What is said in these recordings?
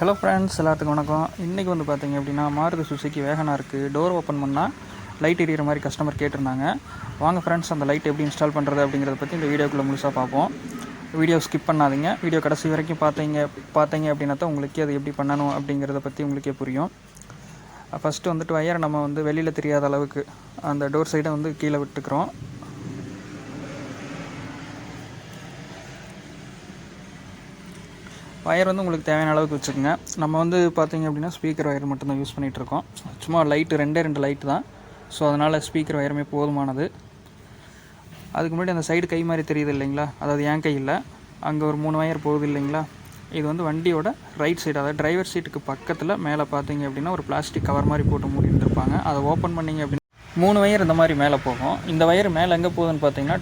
Hello friends, எல்லாத்துக்கும் வணக்கம். இன்றைக்கி வந்து பார்த்தீங்க அப்படின்னா மாருதி சுசுக்கி வேகனாருக்கு டோர் ஓப்பன் பண்ணால் லைட் எரியிற மாதிரி கஸ்டமர் கேட்டிருந்தாங்க. வாங்க ஃப்ரெண்ட்ஸ், அந்த லைட் எப்படி இன்ஸ்டால் பண்ணுறது அப்படிங்கிறத பற்றி இந்த வீடியோக்குள்ளே முழுசாக பார்ப்போம். வீடியோ ஸ்கிப் பண்ணாதீங்க. வீடியோ கடைசி வரைக்கும் பார்த்தீங்க அப்படின்னா தான் உங்களுக்கு அது எப்படி பண்ணணும் அப்படிங்கிறத பற்றி உங்களுக்கே புரியும். ஃபஸ்ட்டு வந்துட்டு வயரை நம்ம வந்து வெளியில் தெரியாத அளவுக்கு அந்த டோர் சைடை வந்து கீழே விட்டுக்கிறோம். வயர் வந்து உங்களுக்கு தேவையான அளவுக்கு வச்சுக்கோங்க. நம்ம வந்து பார்த்திங்க அப்படின்னா ஸ்பீக்கர் வயர் மட்டும்தான் யூஸ் பண்ணிகிட்ருக்கோம். சும்மா லைட்டு ரெண்டு லைட்டு தான். ஸோ அதனால் ஸ்பீக்கர் வயருமே போதுமானது. அதுக்கு முன்னாடி அந்த சைடு கை மாதிரி தெரியுது இல்லைங்களா, அதாவது என் கையில் அங்கே ஒரு 3 வயர் போகுது இல்லைங்களா. இது வந்து வண்டியோட ரைட் சைடு, அதாவது டிரைவர் சீட்டுக்கு பக்கத்தில் மேலே பார்த்திங்க அப்படின்னா ஒரு பிளாஸ்டிக் கவர் மாதிரி போட்டு மூடிட்டு இருப்பாங்க. அதை ஓப்பன் பண்ணிங்க அப்படின்னா 3 வயர் இந்த மாதிரி மேலே போகும். இந்த வயர் மேலே எங்கே போகுதுன்னு பார்த்தீங்கன்னா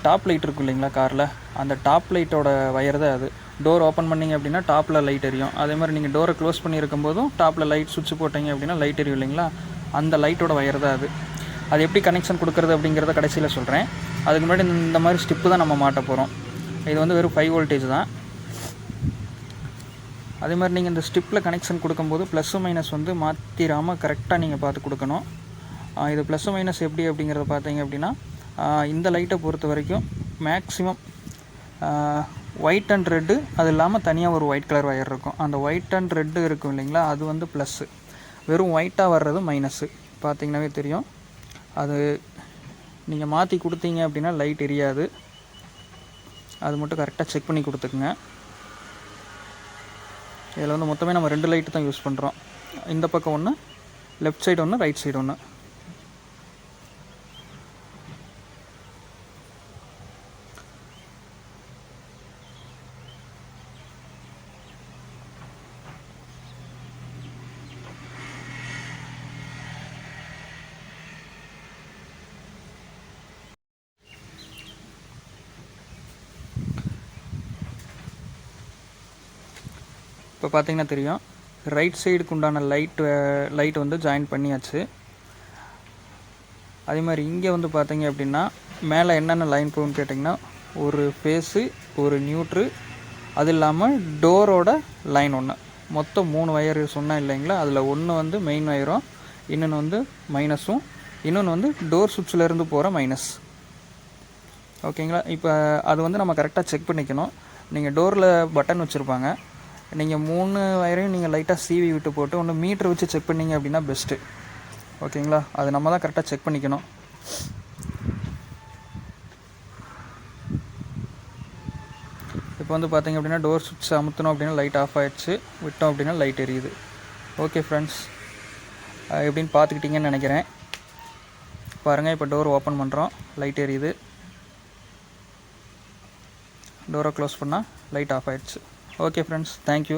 டாப் லைட் இருக்கும் இல்லைங்களா காரில், அந்த டாப் லைட்டோட வயர் தான் அது. டோர் ஓப்பன் பண்ணிங்க அப்படின்னா டாப்பில் லைட் எரியும். அதே மாதிரி நீங்கள் டோரை க்ளோஸ் பண்ணியிருக்கும் போதும் டாப்பில் லைட் சுவிட்ச் போட்டிங்க அப்படின்னா லைட் எரியும் இல்லைங்களா, அந்த லைட்டோட வயர் தான் அது. அது எப்படி கனெக்ஷன் கொடுக்குறது அப்படிங்கிறத கடைசியில் சொல்கிறேன். அதுக்கு முன்னாடி இந்த மாதிரி ஸ்டிப்பு தான் நம்ம மாட்ட போகிறோம். இது வந்து வெறும் 5 வோல்டேஜ் தான். அதே மாதிரி நீங்கள் இந்த ஸ்டிப்பில் கனெக்ஷன் கொடுக்கும்போது ப்ளஸ்ஸு மைனஸ் வந்து மாற்றிடாமல் கரெக்டாக நீங்கள் பார்த்து கொடுக்கணும். இது ப்ளஸ்ஸு மைனஸ் எப்படி அப்படிங்கிறத பார்த்தீங்க அப்படின்னா, இந்த லைட்டை பொறுத்த வரைக்கும் மேக்ஸிமம் ஒயிட் அண்ட் ரெட்டு, அது இல்லாமல் தனியாக ஒரு ஒயிட் கலர் வயர் இருக்கும். அந்த ஒயிட் அண்ட் ரெட்டு இருக்கும் இல்லைங்களா, அது வந்து ப்ளஸ்ஸு. வெறும் ஒயிட்டாக வர்றது மைனஸ்ஸு. பார்த்திங்கனாவே தெரியும். அது நீங்கள் மாற்றி கொடுத்தீங்க அப்படின்னா லைட் எரியாது. அது மட்டும் கரெக்டாக செக் பண்ணி கொடுத்துக்குங்க. இதில் வந்து மொத்தமே நம்ம 2 லைட்டு தான் யூஸ் பண்ணுறோம். இந்த பக்கம் ஒன்று, லெஃப்ட் சைடு ஒன்று, ரைட் சைடு ஒன்று. இப்போ பார்த்திங்கன்னா தெரியும், ரைட் சைடுக்கு உண்டான லைட் வந்து ஜாயின் பண்ணியாச்சு. அதே மாதிரி இங்கே வந்து பார்த்திங்க அப்படின்னா மேலே என்னென்ன லைன் போகுன்னு கேட்டிங்கன்னா, ஒரு ஃபேஸு, ஒரு நியூட்ரு, அது இல்லாமல் டோரோட லைன் ஒன்று, மொத்தம் 3 வயர் சொன்னேன் இல்லைங்களா. அதில் ஒன்று வந்து மெயின் வயரும், இன்னொன்று வந்து மைனஸும், இன்னொன்று வந்து டோர் சுவிட்சிலேருந்து போகிற மைனஸ். ஓகேங்களா. இப்போ அது வந்து நம்ம கரெக்டாக செக் பண்ணிக்கணும். நீங்கள் டோரில் பட்டன் வச்சுருப்பாங்க. நீங்கள் 3 வயரையும் நீங்கள் லைட்டாக சீவி விட்டு போட்டு ஒன்று மீட்ரு வச்சு செக் பண்ணிங்க அப்படின்னா பெஸ்ட்டு. ஓகேங்களா. அது நம்ம தான் கரெக்டாக செக் பண்ணிக்கணும். இப்போ வந்து பார்த்திங்க அப்படின்னா டோர் சுவிட்ச் அமுத்தணும் அப்படின்னா லைட் ஆஃப் ஆகிடுச்சு, விட்டோம் அப்படின்னா லைட் எரியுது. ஓகே ஃப்ரெண்ட்ஸ், எப்படின்னு பார்த்துக்கிட்டிங்கன்னு நினைக்கிறேன். பாருங்கள், இப்போ டோர் ஓப்பன் பண்ணுறோம், லைட் எரியுது. டோரை க்ளோஸ் பண்ணால் லைட் ஆஃப் ஆகிடுச்சு. Okay friends, thank you.